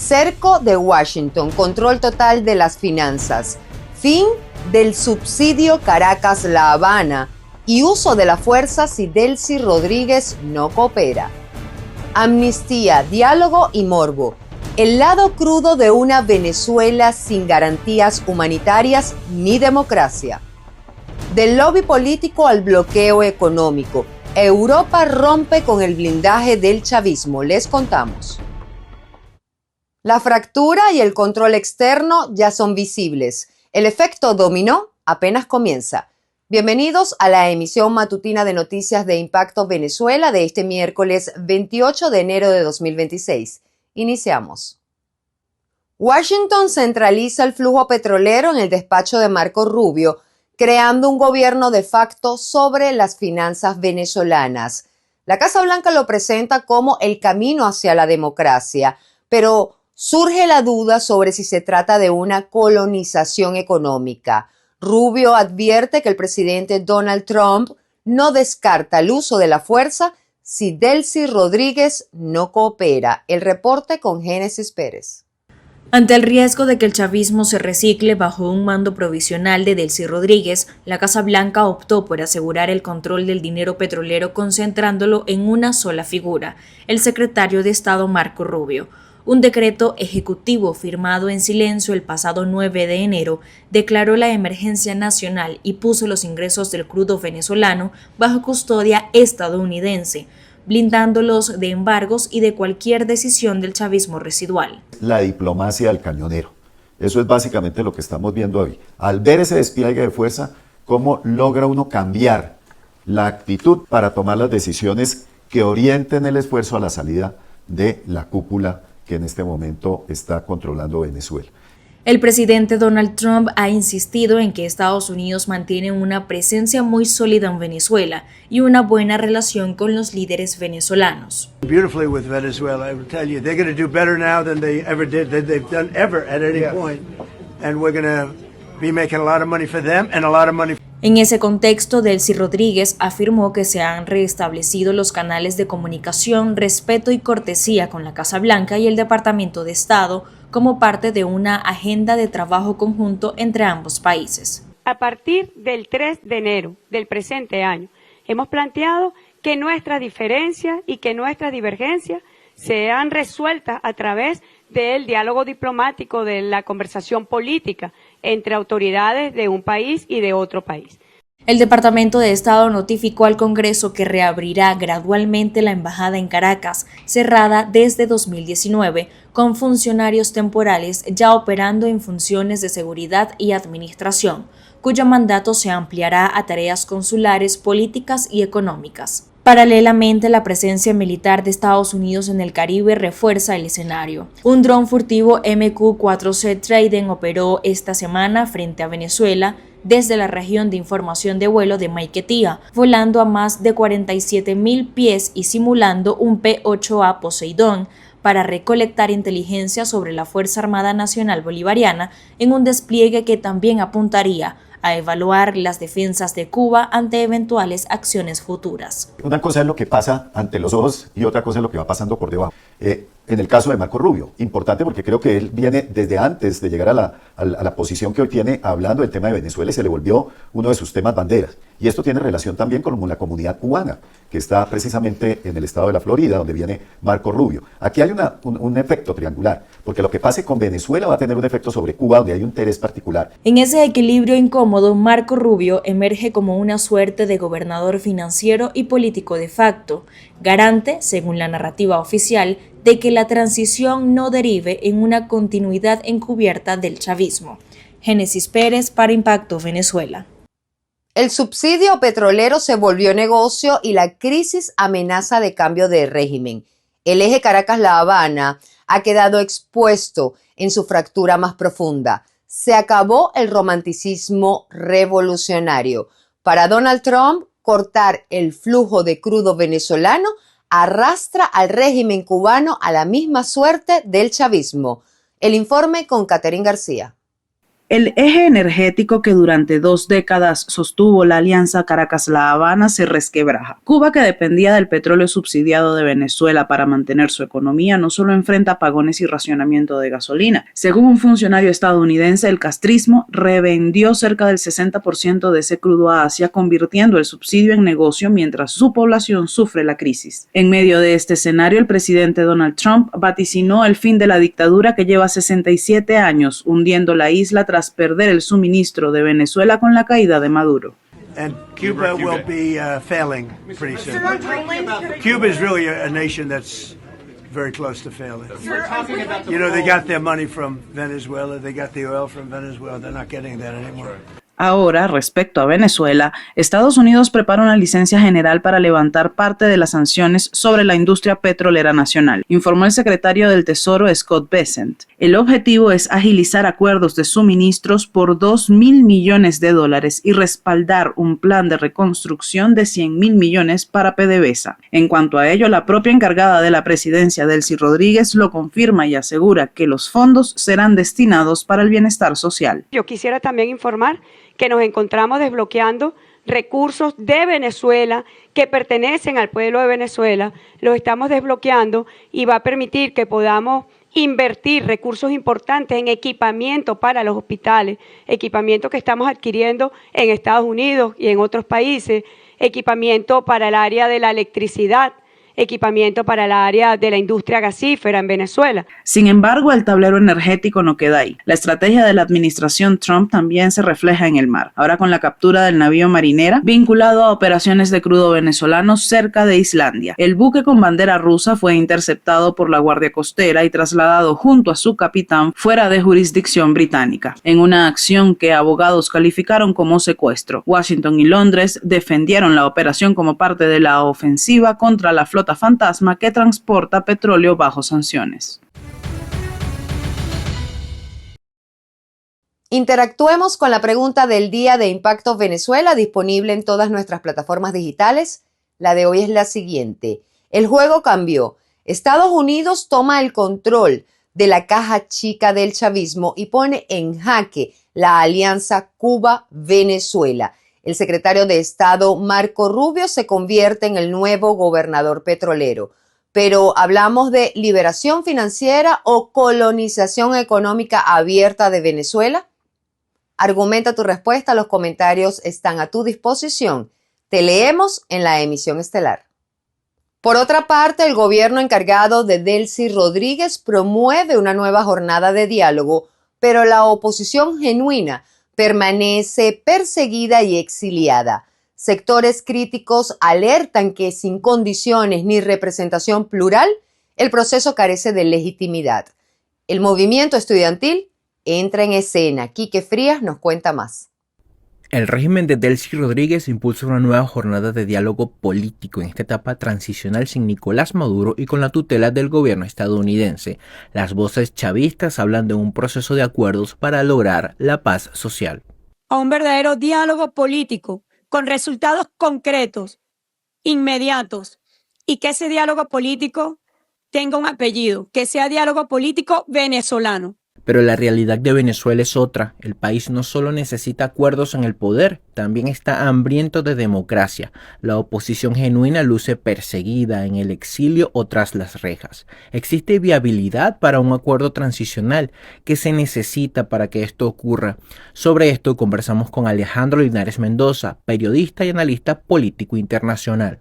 Cerco de Washington, control total de las finanzas, fin del subsidio Caracas-La Habana y uso de la fuerza si Delcy Rodríguez no coopera. Amnistía, diálogo y morbo. El lado crudo de una Venezuela sin garantías humanitarias ni democracia. Del lobby político al bloqueo económico, Europa rompe con el blindaje del chavismo, les contamos. La fractura y el control externo ya son visibles. El efecto dominó apenas comienza. Bienvenidos a la emisión matutina de Noticias de Impacto Venezuela de este miércoles 28 de enero de 2026. Iniciamos. Washington centraliza el flujo petrolero en el despacho de Marco Rubio, creando un gobierno de facto sobre las finanzas venezolanas. La Casa Blanca lo presenta como el camino hacia la democracia, pero surge la duda sobre si se trata de una colonización económica. Rubio advierte que el presidente Donald Trump no descarta el uso de la fuerza si Delcy Rodríguez no coopera. El reporte con Génesis Pérez. Ante el riesgo de que el chavismo se recicle bajo un mando provisional de Delcy Rodríguez, la Casa Blanca optó por asegurar el control del dinero petrolero concentrándolo en una sola figura, el secretario de Estado Marco Rubio. Un decreto ejecutivo firmado en silencio el pasado 9 de enero declaró la emergencia nacional y puso los ingresos del crudo venezolano bajo custodia estadounidense, blindándolos de embargos y de cualquier decisión del chavismo residual. La diplomacia del cañonero. Eso es básicamente lo que estamos viendo hoy. Al ver ese despliegue de fuerza, ¿cómo logra uno cambiar la actitud para tomar las decisiones que orienten el esfuerzo a la salida de la cúpula que en este momento está controlando Venezuela? El presidente Donald Trump ha insistido en que Estados Unidos mantiene una presencia muy sólida en Venezuela y una buena relación con los líderes venezolanos. Beautifully with Venezuela, I will tell you, they're going to do better now than they ever did, than they've done ever at any point, and we're going to be making a lot of money for them and a lot of money. En ese contexto, Delcy Rodríguez afirmó que se han restablecido los canales de comunicación, respeto y cortesía con la Casa Blanca y el Departamento de Estado como parte de una agenda de trabajo conjunto entre ambos países. A partir del 3 de enero del presente año, hemos planteado que nuestras diferencias y que nuestras divergencias sean resueltas a través del diálogo diplomático, de la conversación política entre autoridades de un país y de otro país. El Departamento de Estado notificó al Congreso que reabrirá gradualmente la embajada en Caracas, cerrada desde 2019, con funcionarios temporales ya operando en funciones de seguridad y administración, cuyo mandato se ampliará a tareas consulares, políticas y económicas. Paralelamente, la presencia militar de Estados Unidos en el Caribe refuerza el escenario. Un dron furtivo MQ-4C Trident operó esta semana frente a Venezuela desde la región de información de vuelo de Maiquetía, volando a más de 47.000 pies y simulando un P-8A Poseidón para recolectar inteligencia sobre la Fuerza Armada Nacional Bolivariana en un despliegue que también apuntaría a evaluar las defensas de Cuba ante eventuales acciones futuras. Una cosa es lo que pasa ante los ojos y otra cosa es lo que va pasando por debajo. En el caso de Marco Rubio, importante porque creo que él viene desde antes de llegar a la posición que hoy tiene hablando del tema de Venezuela y se le volvió uno de sus temas banderas. Y esto tiene relación también con la comunidad cubana, que está precisamente en el estado de la Florida, donde viene Marco Rubio. Aquí hay un efecto triangular, porque lo que pase con Venezuela va a tener un efecto sobre Cuba, donde hay un interés particular. En ese equilibrio incómodo, Marco Rubio emerge como una suerte de gobernador financiero y político de facto, garante, según la narrativa oficial, de que la transición no derive en una continuidad encubierta del chavismo. Génesis Pérez para Impacto Venezuela. El subsidio petrolero se volvió negocio y la crisis amenaza de cambio de régimen. El eje Caracas-La Habana ha quedado expuesto en su fractura más profunda. Se acabó el romanticismo revolucionario. Para Donald Trump, cortar el flujo de crudo venezolano arrastra al régimen cubano a la misma suerte del chavismo. El informe con Catherine García. El eje energético que durante 2 décadas sostuvo la alianza Caracas-La Habana se resquebraja. Cuba, que dependía del petróleo subsidiado de Venezuela para mantener su economía, no solo enfrenta apagones y racionamiento de gasolina. Según un funcionario estadounidense, el castrismo revendió cerca del 60% de ese crudo a Asia, convirtiendo el subsidio en negocio mientras su población sufre la crisis. En medio de este escenario, el presidente Donald Trump vaticinó el fin de la dictadura que lleva 67 años hundiendo la isla tras perder el suministro de Venezuela con la caída de Maduro. And Cuba will be failing pretty soon. Cuba is really a nation that's very close to failing. You know, they got their money from Venezuela, they got the oil from Venezuela, they're not getting that anymore. Ahora, respecto a Venezuela, Estados Unidos prepara una licencia general para levantar parte de las sanciones sobre la industria petrolera nacional, informó el secretario del Tesoro Scott Bessent. El objetivo es agilizar acuerdos de suministros por $2.000 millones y respaldar un plan de reconstrucción de $100.000 millones para PDVSA. En cuanto a ello, la propia encargada de la presidencia, Delcy Rodríguez, lo confirma y asegura que los fondos serán destinados para el bienestar social. Yo quisiera también informar que nos encontramos desbloqueando recursos de Venezuela que pertenecen al pueblo de Venezuela, los estamos desbloqueando y va a permitir que podamos invertir recursos importantes en equipamiento para los hospitales, equipamiento que estamos adquiriendo en Estados Unidos y en otros países, equipamiento para el área de la electricidad, equipamiento para el área de la industria gasífera en Venezuela. Sin embargo, el tablero energético no queda ahí. La estrategia de la administración Trump también se refleja en el mar, ahora con la captura del navío Marinera, vinculado a operaciones de crudo venezolano cerca de Islandia. El buque con bandera rusa fue interceptado por la Guardia Costera y trasladado junto a su capitán fuera de jurisdicción británica, en una acción que abogados calificaron como secuestro. Washington y Londres defendieron la operación como parte de la ofensiva contra la flota fantasma que transporta petróleo bajo sanciones. Interactuemos con la pregunta del día de Impacto Venezuela, disponible en todas nuestras plataformas digitales. La de hoy es la siguiente. El juego cambió. Estados Unidos toma el control de la caja chica del chavismo y pone en jaque la alianza Cuba-Venezuela. El secretario de Estado Marco Rubio se convierte en el nuevo gobernador petrolero. Pero ¿hablamos de liberación financiera o colonización económica abierta de Venezuela? Argumenta tu respuesta, los comentarios están a tu disposición. Te leemos en la emisión estelar. Por otra parte, el gobierno encargado de Delcy Rodríguez promueve una nueva jornada de diálogo, pero la oposición genuina permanece perseguida y exiliada. Sectores críticos alertan que sin condiciones ni representación plural, el proceso carece de legitimidad. El movimiento estudiantil entra en escena. Quique Frías nos cuenta más. El régimen de Delcy Rodríguez impulsa una nueva jornada de diálogo político en esta etapa transicional sin Nicolás Maduro y con la tutela del gobierno estadounidense. Las voces chavistas hablan de un proceso de acuerdos para lograr la paz social. A un verdadero diálogo político con resultados concretos, inmediatos, y que ese diálogo político tenga un apellido, que sea diálogo político venezolano. Pero la realidad de Venezuela es otra. El país no solo necesita acuerdos en el poder, también está hambriento de democracia. La oposición genuina luce perseguida, en el exilio o tras las rejas. ¿Existe viabilidad para un acuerdo transicional? ¿Qué se necesita para que esto ocurra? Sobre esto conversamos con Alejandro Linares Mendoza, periodista y analista político internacional.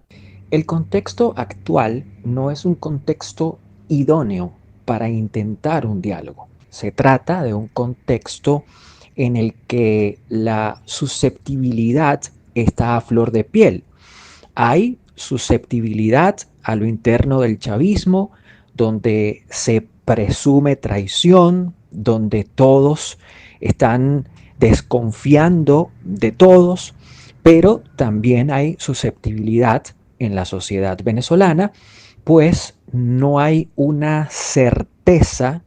El contexto actual no es un contexto idóneo para intentar un diálogo. Se trata de un contexto en el que la susceptibilidad está a flor de piel. Hay susceptibilidad a lo interno del chavismo, donde se presume traición, donde todos están desconfiando de todos, pero también hay susceptibilidad en la sociedad venezolana, pues no hay una certeza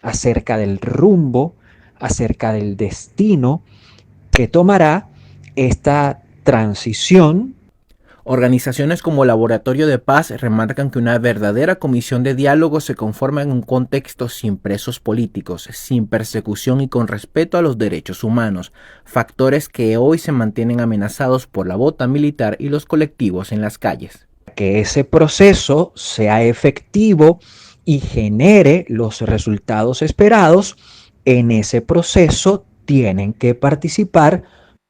acerca del rumbo, acerca del destino que tomará esta transición. Organizaciones como Laboratorio de Paz remarcan que una verdadera comisión de diálogo se conforma en un contexto sin presos políticos, sin persecución y con respeto a los derechos humanos, factores que hoy se mantienen amenazados por la bota militar y los colectivos en las calles. Que ese proceso sea efectivo y genere los resultados esperados, en ese proceso tienen que participar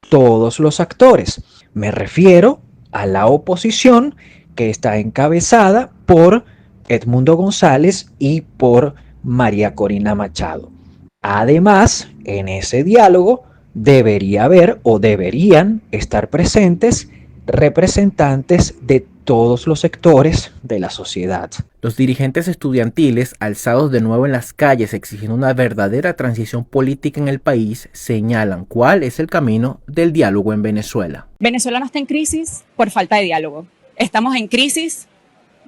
todos los actores. Me refiero a la oposición, que está encabezada por Edmundo González y por María Corina Machado. Además, en ese diálogo debería haber o deberían estar presentes representantes de todos los sectores de la sociedad. Los dirigentes estudiantiles, alzados de nuevo en las calles exigiendo una verdadera transición política en el país, señalan cuál es el camino del diálogo en Venezuela. Venezuela no está en crisis por falta de diálogo. Estamos en crisis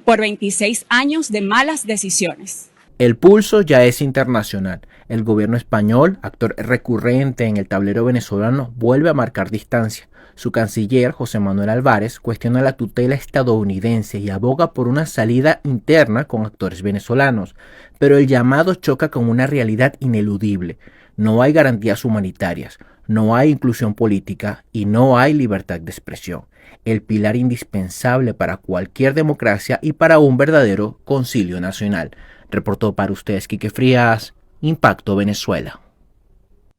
por 26 años de malas decisiones. El pulso ya es internacional. El gobierno español, actor recurrente en el tablero venezolano, vuelve a marcar distancia. Su canciller, José Manuel Álvarez, cuestiona la tutela estadounidense y aboga por una salida interna con actores venezolanos, pero el llamado choca con una realidad ineludible. No hay garantías humanitarias, no hay inclusión política y no hay libertad de expresión, el pilar indispensable para cualquier democracia y para un verdadero concilio nacional. Reportó para ustedes Quique Frías, Impacto Venezuela.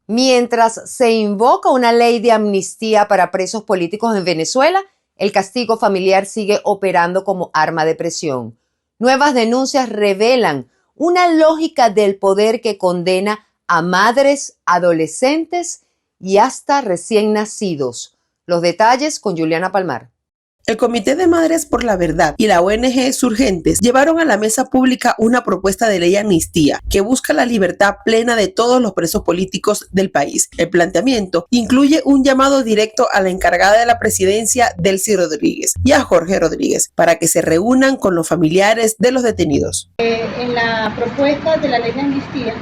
Mientras se invoca una ley de amnistía para presos políticos en Venezuela, el castigo familiar sigue operando como arma de presión. Nuevas denuncias revelan una lógica del poder que condena a madres, adolescentes y hasta recién nacidos. Los detalles con Juliana Palmar. El Comité de Madres por la Verdad y la ONG Surgentes llevaron a la mesa pública una propuesta de ley de amnistía que busca la libertad plena de todos los presos políticos del país. El planteamiento incluye un llamado directo a la encargada de la presidencia, Delcy Rodríguez, y a Jorge Rodríguez para que se reúnan con los familiares de los detenidos. En la propuesta de la ley de amnistía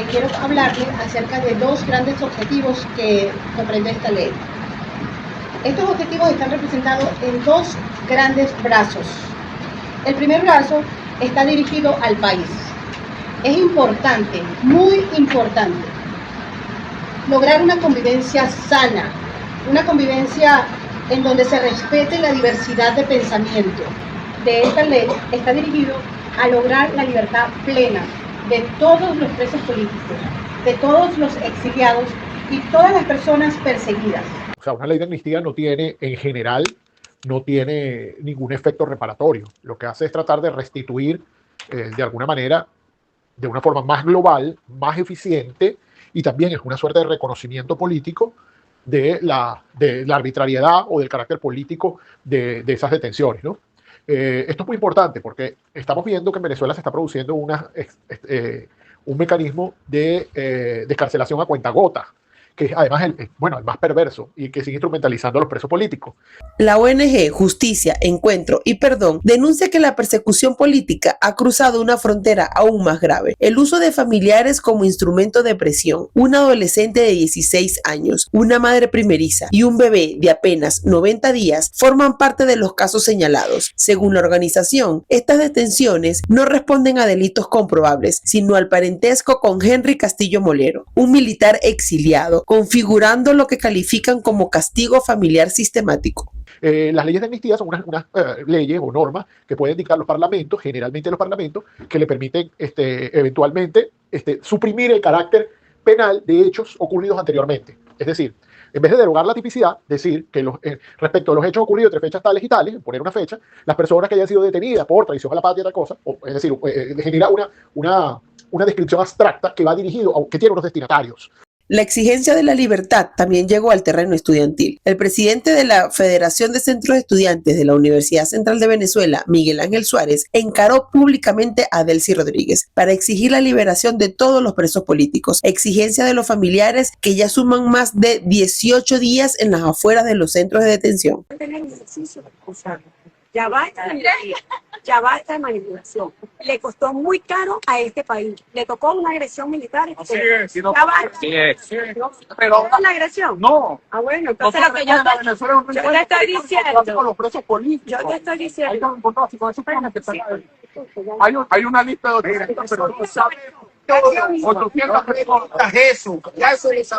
quiero hablarles acerca de dos grandes objetivos que comprende esta ley. Estos objetivos están representados en dos grandes brazos. El primer brazo está dirigido al país. Es importante, muy importante, lograr una convivencia sana, una convivencia en donde se respete la diversidad de pensamiento. De esta ley está dirigido a lograr la libertad plena de todos los presos políticos, de todos los exiliados y todas las personas perseguidas. O sea, una ley de amnistía no tiene, en general, no tiene ningún efecto reparatorio. Lo que hace es tratar de restituir, de alguna manera, de una forma más global, más eficiente, y también es una suerte de reconocimiento político de la arbitrariedad o del carácter político de esas detenciones, ¿no? Esto es muy importante porque estamos viendo que en Venezuela se está produciendo un mecanismo de descarcelación a cuentagotas, que es además el más perverso y que sigue instrumentalizando a los presos políticos. La ONG Justicia, Encuentro y Perdón denuncia que la persecución política ha cruzado una frontera aún más grave. El uso de familiares como instrumento de presión, una adolescente de 16 años, una madre primeriza y un bebé de apenas 90 días forman parte de los casos señalados. Según la organización, estas detenciones no responden a delitos comprobables, sino al parentesco con Henry Castillo Molero, un militar exiliado, configurando lo que califican como castigo familiar sistemático. Las leyes de amnistía son unas leyes o normas que pueden dictar los parlamentos, generalmente los parlamentos, que le permiten eventualmente suprimir el carácter penal de hechos ocurridos anteriormente. Es decir, en vez de derogar la tipicidad, decir que respecto a los hechos ocurridos entre fechas tales y tales, poner una fecha, las personas que hayan sido detenidas por traición a la patria y tal cosa, es decir, genera una descripción abstracta que va dirigido, que tiene unos destinatarios. La exigencia de la libertad también llegó al terreno estudiantil. El presidente de la Federación de Centros de Estudiantes de la Universidad Central de Venezuela, Miguel Ángel Suárez, encaró públicamente a Delcy Rodríguez para exigir la liberación de todos los presos políticos, exigencia de los familiares que ya suman más de 18 días en las afueras de los centros de detención. Ya basta de mentira, ya basta de manipulación. Le costó muy caro a este país. Le tocó una agresión militar. Ya basta. ¿Pero una agresión? No. Ah, bueno, entonces lo que yo te estoy diciendo. Los presos políticos. Yo te estoy diciendo. Hay una lista de 800 personas. 800 personas. Eso.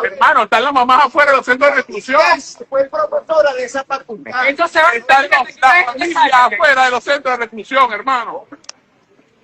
Hermano, están las mamás afuera de los centros de reclusión. Fue profesora de esa facultad. Entonces están las familias afuera de los centros de reclusión, hermano.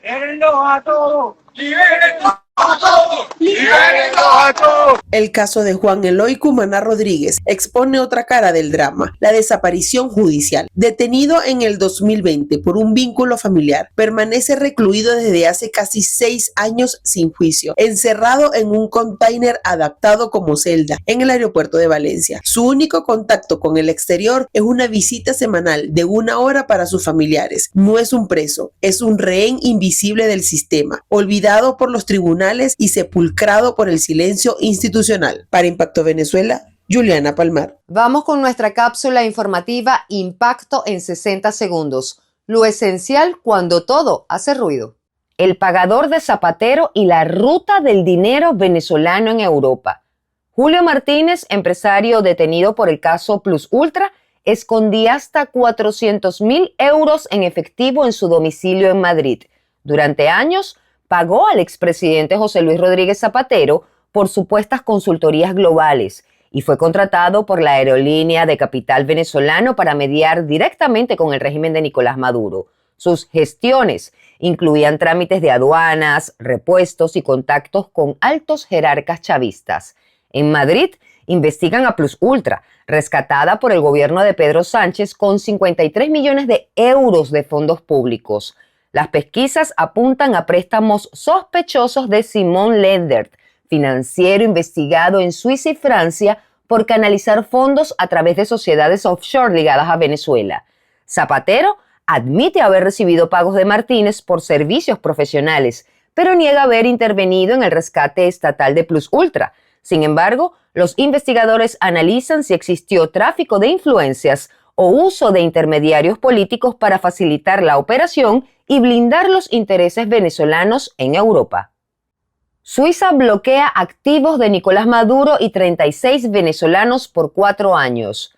¡Libérenlos a todos! ¡Libérenlos a todos! ¡Libérenlos a todos! El caso de Juan Eloy Cumaná Rodríguez expone otra cara del drama, la desaparición judicial. Detenido en el 2020 por un vínculo familiar, permanece recluido desde hace casi 6 años sin juicio, encerrado en un container adaptado como celda en el aeropuerto de Valencia. Su único contacto con el exterior es una visita semanal de 1 hora para sus familiares. No es un preso, es un rehén invisible del sistema, olvidado por los tribunales y sepulcrado por el silencio institucional. Para Impacto Venezuela, Juliana Palmar. Vamos con nuestra cápsula informativa Impacto en 60 segundos. Lo esencial cuando todo hace ruido. El pagador de Zapatero y la ruta del dinero venezolano en Europa. Julio Martínez, empresario detenido por el caso Plus Ultra, escondía hasta 400.000 euros en efectivo en su domicilio en Madrid. Durante años, pagó al expresidente José Luis Rodríguez Zapatero por supuestas consultorías globales y fue contratado por la aerolínea de capital venezolano para mediar directamente con el régimen de Nicolás Maduro. Sus gestiones incluían trámites de aduanas, repuestos y contactos con altos jerarcas chavistas. En Madrid investigan a Plus Ultra, rescatada por el gobierno de Pedro Sánchez con 53 millones de euros de fondos públicos. Las pesquisas apuntan a préstamos sospechosos de Simon Lendert, financiero investigado en Suiza y Francia por canalizar fondos a través de sociedades offshore ligadas a Venezuela. Zapatero admite haber recibido pagos de Martínez por servicios profesionales, pero niega haber intervenido en el rescate estatal de Plus Ultra. Sin embargo, los investigadores analizan si existió tráfico de influencias o uso de intermediarios políticos para facilitar la operación y blindar los intereses venezolanos en Europa. Suiza bloquea activos de Nicolás Maduro y 36 venezolanos por 4 años.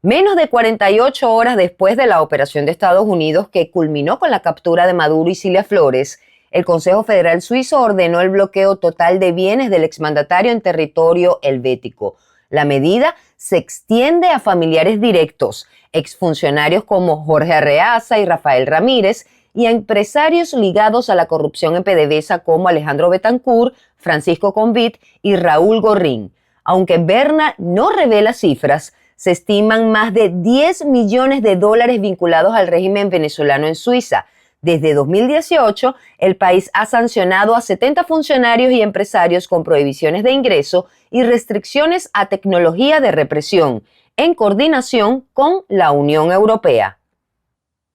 Menos de 48 horas después de la operación de Estados Unidos que culminó con la captura de Maduro y Cilia Flores, el Consejo Federal Suizo ordenó el bloqueo total de bienes del exmandatario en territorio helvético. La medida se extiende a familiares directos, exfuncionarios como Jorge Arreaza y Rafael Ramírez, y a empresarios ligados a la corrupción en PDVSA como Alejandro Betancourt, Francisco Convit y Raúl Gorrín. Aunque Berna no revela cifras, se estiman más de 10 millones de dólares vinculados al régimen venezolano en Suiza. Desde 2018, el país ha sancionado a 70 funcionarios y empresarios con prohibiciones de ingreso y restricciones a tecnología de represión, en coordinación con la Unión Europea.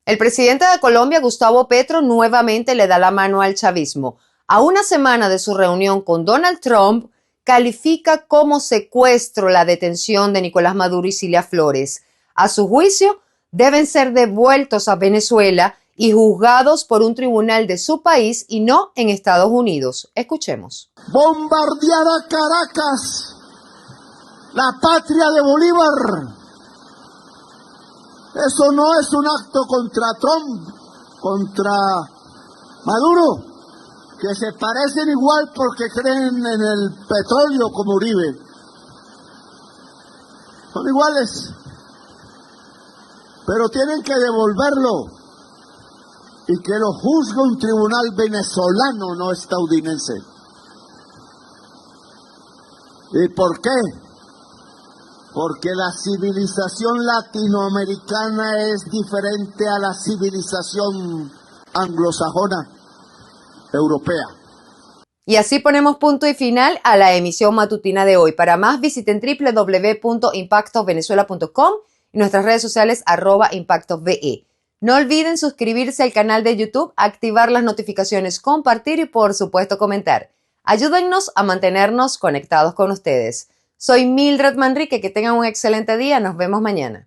El presidente de Colombia, Gustavo Petro, nuevamente le da la mano al chavismo. A una semana de su reunión con Donald Trump, califica como secuestro la detención de Nicolás Maduro y Cilia Flores. A su juicio, deben ser devueltos a Venezuela y juzgados por un tribunal de su país y no en Estados Unidos. Escuchemos. Bombardeada Caracas, la patria de Bolívar. Eso no es un acto contra Trump, contra Maduro, que se parecen igual porque creen en el petróleo como Uribe. Son iguales, pero tienen que devolverlo y que lo juzgue un tribunal venezolano, no estadounidense. ¿Y por qué? Porque la civilización latinoamericana es diferente a la civilización anglosajona europea. Y así ponemos punto y final a la emisión matutina de hoy. Para más, visiten www.impactovenezuela.com y nuestras redes sociales @impactosve. No olviden suscribirse al canal de YouTube, activar las notificaciones, compartir y por supuesto comentar. Ayúdennos a mantenernos conectados con ustedes. Soy Mildred Manrique, que tengan un excelente día, nos vemos mañana.